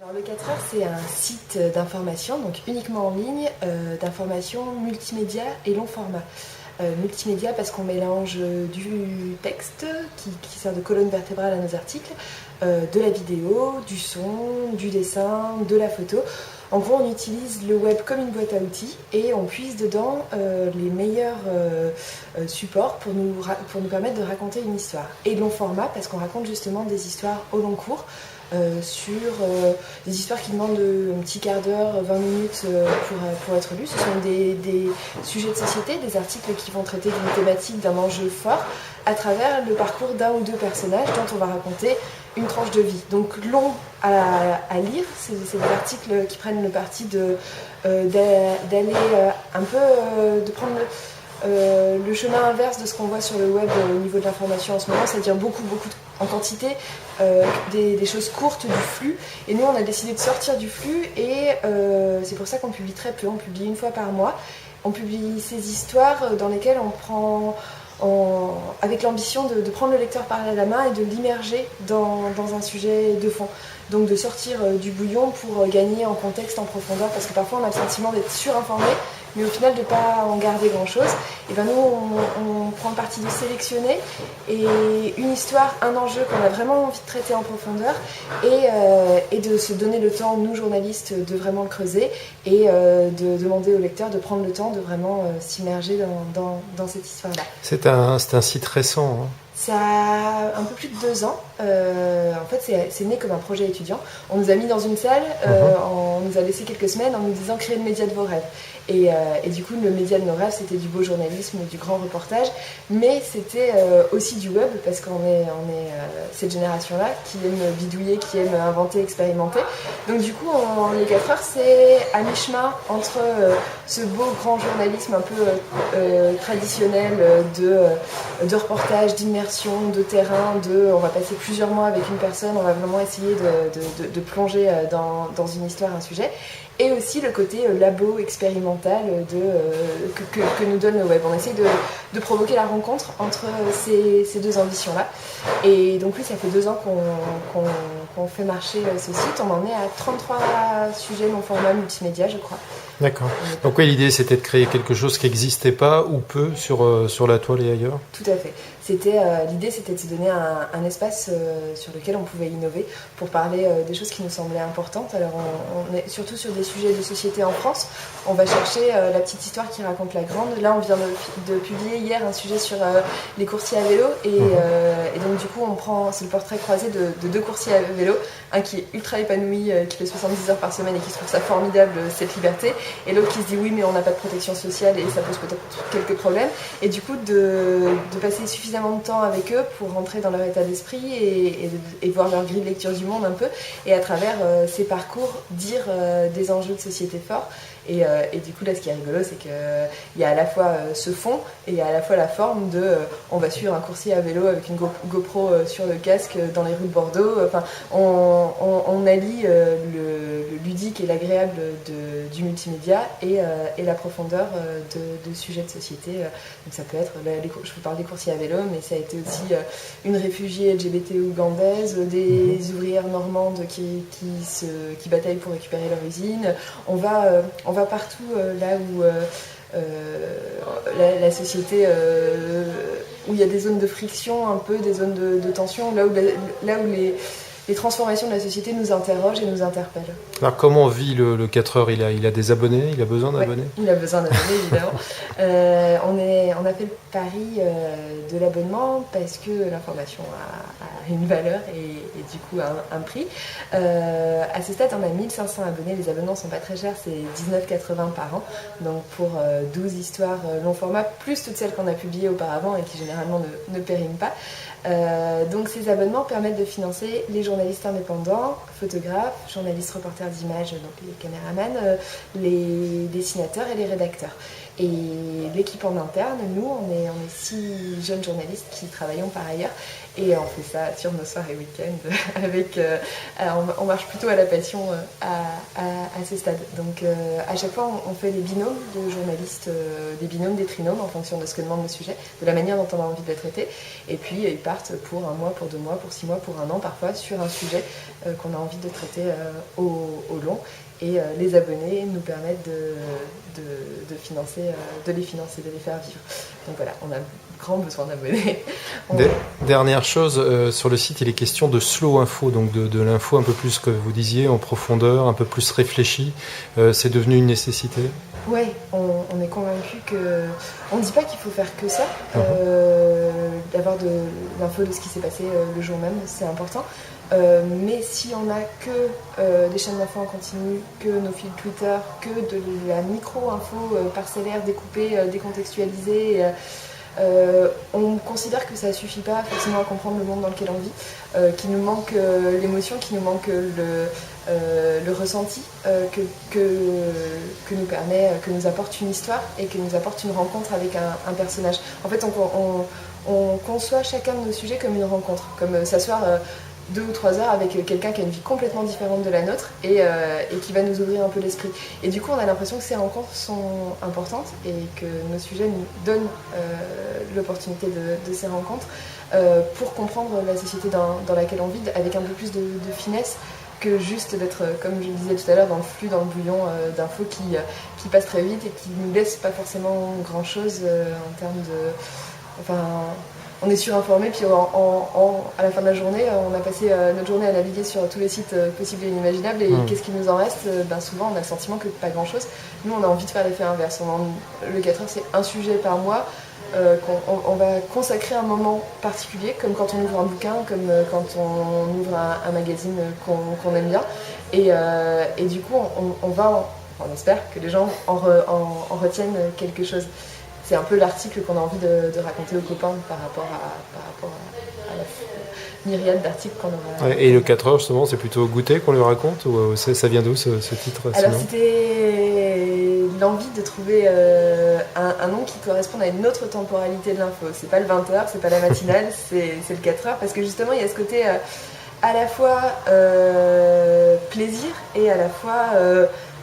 Alors le 4 heures, c'est un site d'information, donc uniquement en ligne, d'information multimédia et long format. Multimédia parce qu'on mélange du texte qui sert de colonne vertébrale à nos articles, de la vidéo, du son, du dessin, de la photo. En gros, on utilise le web comme une boîte à outils et on puise dedans les meilleurs supports pour nous permettre de raconter une histoire. Et long format parce qu'on raconte justement des histoires au long cours. Sur des histoires qui demandent un petit quart d'heure, 20 minutes pour être lues. Ce sont des sujets de société, des articles qui vont traiter d'une thématique, d'un enjeu fort, à travers le parcours d'un ou deux personnages dont on va raconter une tranche de vie. Donc long à lire, c'est des articles qui prennent le parti d'aller un peu, de prendre le chemin inverse de ce qu'on voit sur le web au niveau de l'information en ce moment, c'est-à-dire beaucoup en quantité, des choses courtes, du flux. Et nous, on a décidé de sortir du flux et c'est pour ça qu'on publie très peu. On publie une fois par mois. On publie ces histoires dans lesquelles on prend, avec l'ambition de prendre le lecteur par la main et de l'immerger dans un sujet de fond. Donc de sortir du bouillon pour gagner en contexte, en profondeur, parce que parfois on a le sentiment d'être surinformé, mais au final de ne pas en garder grand-chose. Et bien nous, on prend le parti de sélectionner et une histoire, un enjeu qu'on a vraiment envie de traiter en profondeur et de se donner le temps, nous journalistes, de vraiment le creuser et de demander au lecteur de prendre le temps de vraiment s'immerger dans cette histoire-là. C'est un site récent, hein. Ça a un peu plus de 2 ans. En fait, c'est né comme un projet étudiant. On nous a mis dans une salle, on nous a laissé quelques semaines en nous disant créer le média de vos rêves. Et du coup, le média de nos rêves, c'était du beau journalisme, du grand reportage, mais c'était aussi du web, parce qu'on est cette génération-là qui aime bidouiller, qui aime inventer, expérimenter. Donc du coup, les 4 heures, c'est à mi-chemin entre ce beau grand journalisme un peu traditionnel de reportage, d'immersion, de terrain, on va passer plusieurs mois avec une personne, on va vraiment essayer de plonger dans une histoire, un sujet. Et aussi le côté labo expérimental que nous donne le web. On essaie de provoquer la rencontre entre ces deux ambitions-là. Et donc oui, ça fait 2 ans qu'on fait marcher ce site. On en est à 33 sujets non format multimédia, je crois. D'accord. Donc oui, l'idée c'était de créer quelque chose qui n'existait pas ou peu sur la toile et ailleurs. Tout à fait. L'idée c'était de se donner un espace sur lequel on pouvait innover pour parler des choses qui nous semblaient importantes. Alors on est surtout sur des sujets de société en France. On va chercher la petite histoire qui raconte la grande. Là on vient de publier hier un sujet sur les coursiers à vélo et donc du coup c'est le portrait croisé de 2 coursiers à vélo. Un qui est ultra épanoui, qui fait 70 heures par semaine et qui trouve ça formidable cette liberté, et l'autre qui se dit oui mais on n'a pas de protection sociale et ça pose peut-être quelques problèmes, et du coup de passer suffisamment de temps avec eux pour rentrer dans leur état d'esprit et voir leur grille de lecture du monde un peu, et à travers ces parcours dire des enjeux de société forts. Et du coup là ce qui est rigolo c'est qu'il y a à la fois ce fond et à la fois la forme on va suivre un coursier à vélo avec une GoPro sur le casque dans les rues de Bordeaux. Enfin, on allie le ludique et l'agréable du multimédia et la profondeur de sujets de société. Donc ça peut être, je vous parle des coursiers à vélo, mais ça a été aussi une réfugiée LGBT ougandaise, des ouvrières normandes qui bataillent pour récupérer leur usine. On va partout là où la société, où il y a des zones de friction, un peu des zones de tension, là où les transformations de la société nous interrogent et nous interpellent. Alors comment vit le 4 heures ? Il a des abonnés ? Il a besoin d'abonnés ? Ouais, il a besoin d'abonnés, évidemment. On a fait le pari de l'abonnement parce que l'information a une valeur et du coup un prix. À ce stade, on a 1500 abonnés. Les abonnements ne sont pas très chers, c'est 19,80 par an. Donc pour 12 histoires long format, plus toutes celles qu'on a publiées auparavant et qui généralement ne périment pas. Donc ces abonnements permettent de financer les journalistes indépendants, photographes, journalistes reporters d'images, donc les caméramans, les dessinateurs et les rédacteurs. Et l'équipe en interne, nous, on est 6 jeunes journalistes qui travaillons par ailleurs Et on fait ça sur nos soirées week-end avec. Alors on marche plutôt à la passion à ce stade. Donc à chaque fois on fait des binômes de journalistes, des binômes, des trinômes en fonction de ce que demande le sujet, de la manière dont on a envie de le traiter. Et puis ils partent pour 1 mois, pour 2 mois, pour 6 mois, pour 1 an parfois sur un sujet qu'on a envie de traiter au long. Et les abonnés nous permettent de financer, de les financer, de les faire vivre. Donc voilà, on a grand besoin d'abonnés. Dernière chose, sur le site, il est question de slow info, donc de l'info un peu plus, que vous disiez, en profondeur, un peu plus réfléchie. C'est devenu une nécessité ? Oui, on est convaincu que... On ne dit pas qu'il faut faire que ça. D'avoir de l'info de ce qui s'est passé le jour même, c'est important. Mais si on n'a que des chaînes d'infos en continu, que nos fils Twitter, que de la micro-info parcellaire, découpée, décontextualisée, on considère que ça ne suffit pas forcément à comprendre le monde dans lequel on vit, qu'il nous manque l'émotion, qu'il nous manque le ressenti que nous apporte une histoire et que nous apporte une rencontre avec un personnage. En fait, on conçoit chacun de nos sujets comme une rencontre, comme s'asseoir 2 ou 3 heures avec quelqu'un qui a une vie complètement différente de la nôtre et qui va nous ouvrir un peu l'esprit. Et du coup, on a l'impression que ces rencontres sont importantes et que nos sujets nous donnent l'opportunité de ces rencontres pour comprendre la société dans laquelle on vit avec un peu plus de finesse que juste d'être, comme je le disais tout à l'heure, dans le flux, dans le bouillon d'infos qui passe très vite et qui ne nous laisse pas forcément grand-chose en termes de... Enfin, on est surinformé, puis à la fin de la journée, on a passé notre journée à naviguer sur tous les sites possibles et inimaginables, et qu'est-ce qu'il nous en reste ? Souvent, on a le sentiment que pas grand-chose. Nous, on a envie de faire l'effet inverse. Le 4 heures, c'est un sujet par mois, qu'on va consacrer un moment particulier, comme quand on ouvre un bouquin, comme quand on ouvre un magazine qu'on aime bien. Et du coup, on espère que les gens en retiennent quelque chose. C'est un peu l'article qu'on a envie de raconter aux copains par rapport à la myriade d'articles qu'on aura. Et le 4 heures, justement, c'est plutôt goûter qu'on le raconte, ou ça vient d'où ce titre ? Alors c'était l'envie de trouver un nom qui corresponde à une autre temporalité de l'info. C'est pas le 20h, c'est pas la matinale, c'est le 4 heures, parce que justement il y a ce côté à la fois plaisir et à la fois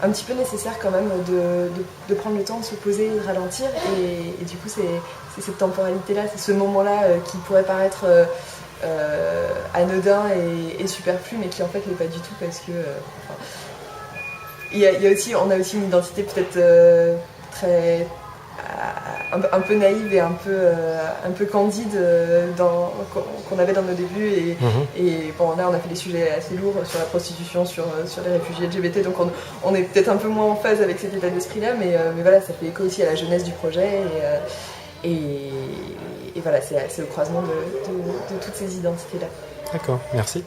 un petit peu nécessaire quand même de prendre le temps de se poser, de ralentir, et du coup c'est cette temporalité-là, c'est ce moment-là qui pourrait paraître anodin et superflu, mais qui en fait l'est pas du tout, parce que on a aussi une identité peut-être très un peu naïve et un peu candide qu'on avait dans nos débuts, et bon, là on a fait des sujets assez lourds sur la prostitution, sur les réfugiés LGBT, donc on est peut-être un peu moins en phase avec cet état d'esprit là, mais voilà, ça fait écho aussi à la jeunesse du projet, et voilà, c'est au croisement de toutes ces identités là. D'accord, merci.